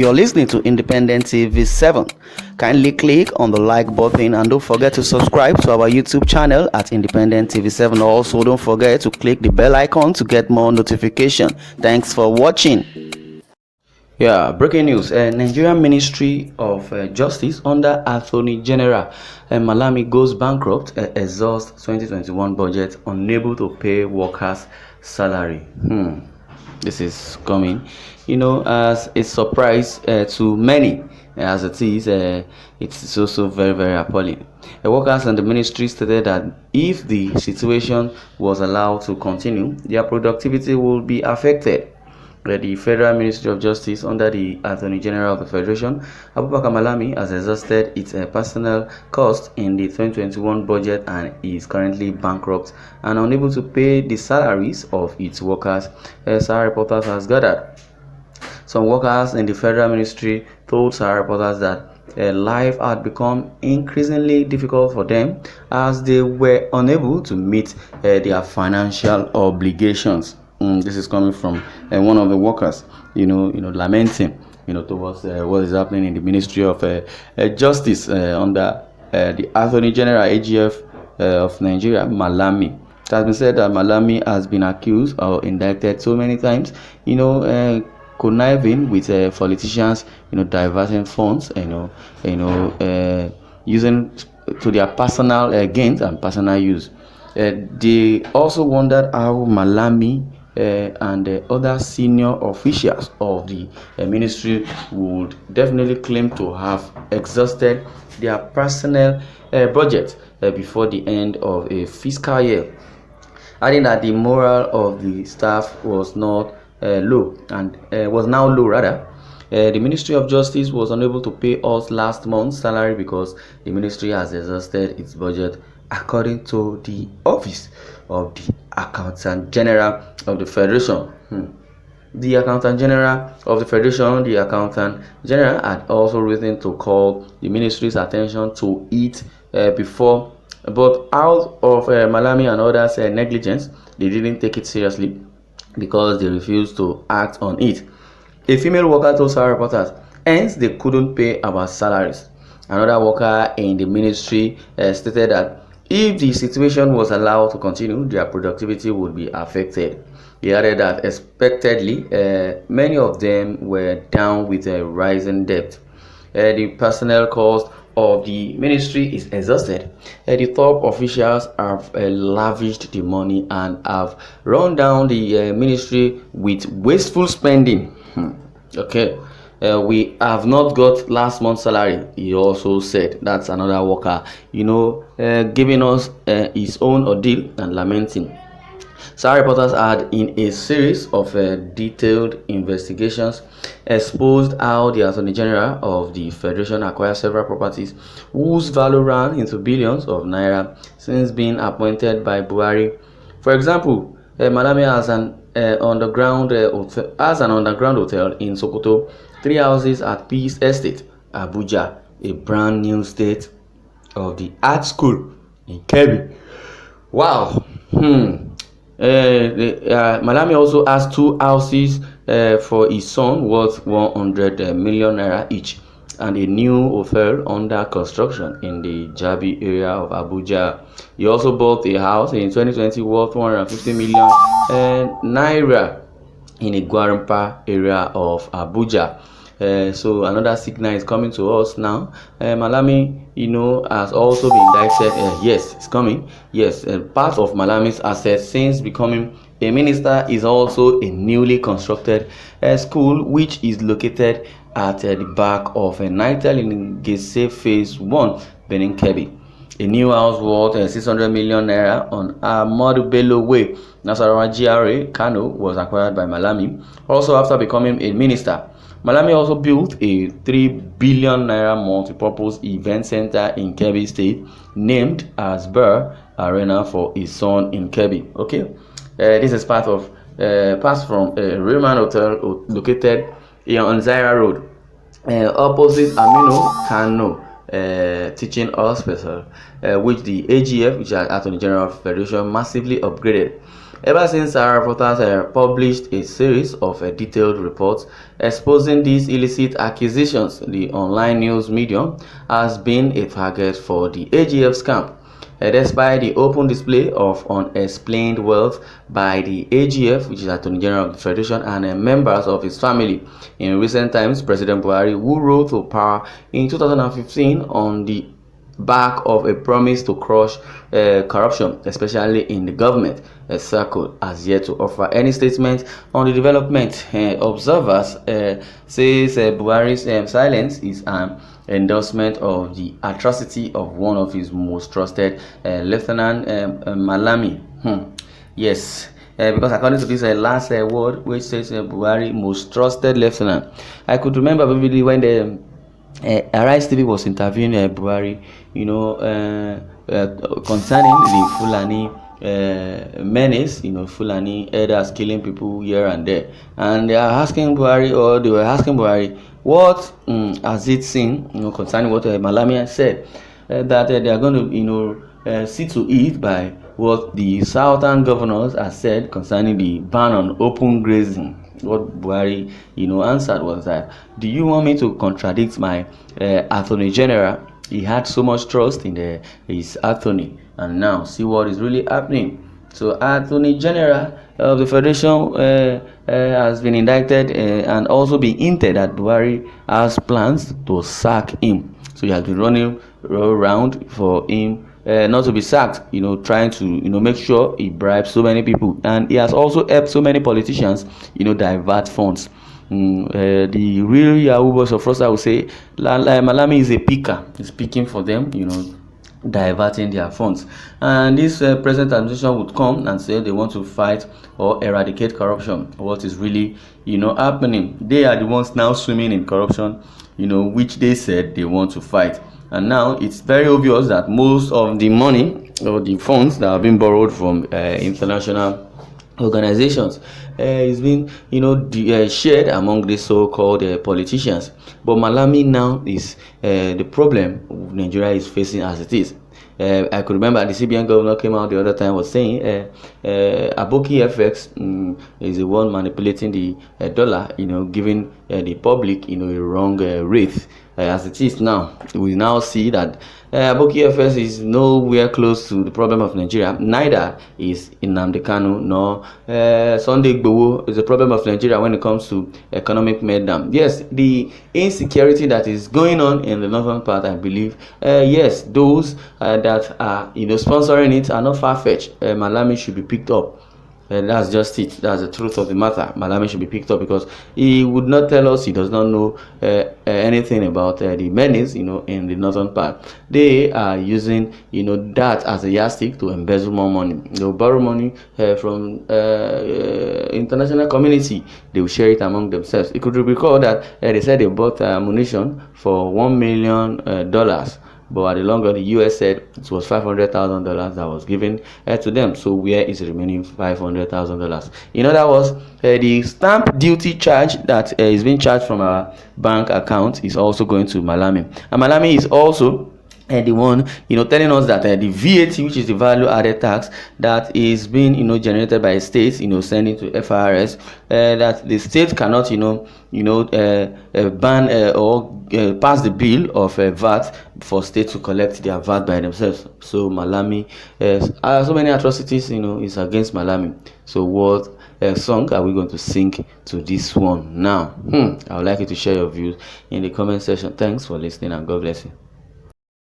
You're listening to Independent TV 7. Kindly click on the like button and don't forget to subscribe to our YouTube channel at Independent TV 7. Also, don't forget to click the bell icon to get more notification. Thanks for watching. Yeah, breaking news. Nigerian Ministry of Justice under Attorney General Malami goes bankrupt, exhausts 2021 budget, unable to pay workers' salary. This is coming, as a surprise to many. As it is, it's also very, very appalling. Workers in the ministry stated that if the situation was allowed to continue, their productivity will be affected. The Federal Ministry of Justice under the Attorney General of the Federation, Abubakar Malami, has exhausted its personnel cost in the 2021 budget and is currently bankrupt and unable to pay the salaries of its workers, Sahara Reporters has gathered. Some workers in the Federal Ministry told Sahara Reporters that life had become increasingly difficult for them as they were unable to meet their financial obligations. This is coming from one of the workers, lamenting, towards what is happening in the Ministry of Justice under the Attorney General AGF of Nigeria, Malami. It has been said that Malami has been accused or indicted so many times, conniving with politicians, diverting funds, using to their personal gains and personal use. They also wondered how Malami and other senior officials of the ministry would definitely claim to have exhausted their personnel budget before the end of a fiscal year, adding that the morale of the staff was not low and was now low rather. The Ministry of Justice was unable to pay us last month's salary because the ministry has exhausted its budget, according to the Office of the Accountant General of the Federation. The Accountant General of the Federation, the Accountant General, had also written to call the ministry's attention to it before, but out of Malami and others' negligence, they didn't take it seriously because they refused to act on it. A female worker told Sahara Reporters, hence they couldn't pay our salaries. Another worker in the ministry stated that if the situation was allowed to continue, their productivity would be affected. He added that expectedly, many of them were down with a rising debt. The personnel cost of the ministry is exhausted. The top officials have lavished the money and have run down the ministry with wasteful spending. Okay. We have not got last month's salary, he also said. That's another worker, giving us his own ordeal and lamenting. Sahara Reporters had, in a series of detailed investigations, exposed how the Attorney General of the Federation acquired several properties whose value ran into billions of naira since being appointed by Buhari. For example, Malami has an underground hotel in Sokoto, 3 houses at Peace Estate, Abuja, a brand new state of the art school in Kebbi. Wow. Malami also has 2 houses for his son worth 100 million naira each, and a new hotel under construction in the Jabi area of Abuja. He also bought a house in 2020 worth 150 million naira in a Gwarimpa area of Abuja. So another signal is coming to us now. Malami, has also been indicted. Yes, it's coming. Yes, part of Malami's assets since becoming a minister is also a newly constructed school, which is located at the back of Nitel in Gese Phase 1, Benin Kebbi. A new house worth 600 million naira on Ahmadu Bello Way, Nasarawa GRA, Kano, was acquired by Malami. Also, after becoming a minister, Malami also built a 3 billion naira multi-purpose event center in Kebbi State, named as Burr Arena for his son in Kebbi. Okay, this is part from Raymond Hotel located on Zaira Road, opposite Amino Kano Teaching Hospital, which the AGF, which is Attorney General of Federation, massively upgraded. Ever since our reporters published a series of detailed reports exposing these illicit acquisitions, the online news medium has been a target for the AGF scam. Despite the open display of unexplained wealth by the AGF, which is Attorney General of the Federation, and members of his family, in recent times, President Buhari, who rose to power in 2015 on the back of a promise to crush corruption, especially in the government circle, has yet to offer any statement on the development. Observers says Buhari's silence is an endorsement of the atrocity of one of his most trusted Lieutenant Malami. Yes. Because according to this last word, which says Buhari most trusted lieutenant, I could remember vividly when the Arise TV was interviewing Buhari, concerning the Fulani menace, Fulani elders killing people here and there, and they were asking Buhari, what has it seen, concerning what Malami said, that they are going to, see to it by what the southern governors have said concerning the ban on open grazing. What Buhari, answered was that, do you want me to contradict my Attorney General? He had so much trust in his attorney, and now see what is really happening. So Attorney General of the Federation has been indicted and also been hinted that Buhari has plans to sack him. So he has been running around for him not to be sacked, trying to make sure he bribes so many people, and he has also helped so many politicians divert funds. The real Yahoo boss of Frosta will say Malami is a picker. He's picking for them, diverting their funds. And this present administration would come and say they want to fight or eradicate corruption. What is really happening? They are the ones now swimming in corruption, which they said they want to fight. And now it's very obvious that most of the money or the funds that have been borrowed from international organizations is being shared among the so-called politicians. But Malami now is the problem Nigeria is facing as it is. I could remember the CBN governor came out the other time, was saying Aboki FX is the one manipulating the dollar, giving the public a wrong rate. As it is now, we now see that Aboki FX is nowhere close to the problem of Nigeria. Neither is Nnamdi Kanu nor Sunday Igboho is the problem of Nigeria when it comes to economic meltdown. Yes, the insecurity that is going on in the northern part, I believe, yes, those that are sponsoring it are not far-fetched. Malami should be picked up. That's just it. That's the truth of the matter. Malami should be picked up because he would not tell us he does not know anything about the menace, in the northern part. They are using, that as a yardstick to embezzle more money. They'll borrow money from international community. They will share it among themselves. You could recall that they said they bought ammunition for $1 million. But at the long run, the US said it was $500,000 that was given to them. So where is the remaining $500,000? That was the stamp duty charge that is being charged from our bank account is also going to Malami. And Malami is also the one telling us that the VAT, which is the value added tax that is being generated by states, sending to FRS, that the state cannot ban or pass the bill of VAT for states to collect their VAT by themselves. So Malami, so many atrocities is against Malami. So what song are we going to sing to this one now? I would like you to share your views in the comment section. Thanks for listening, and God bless you.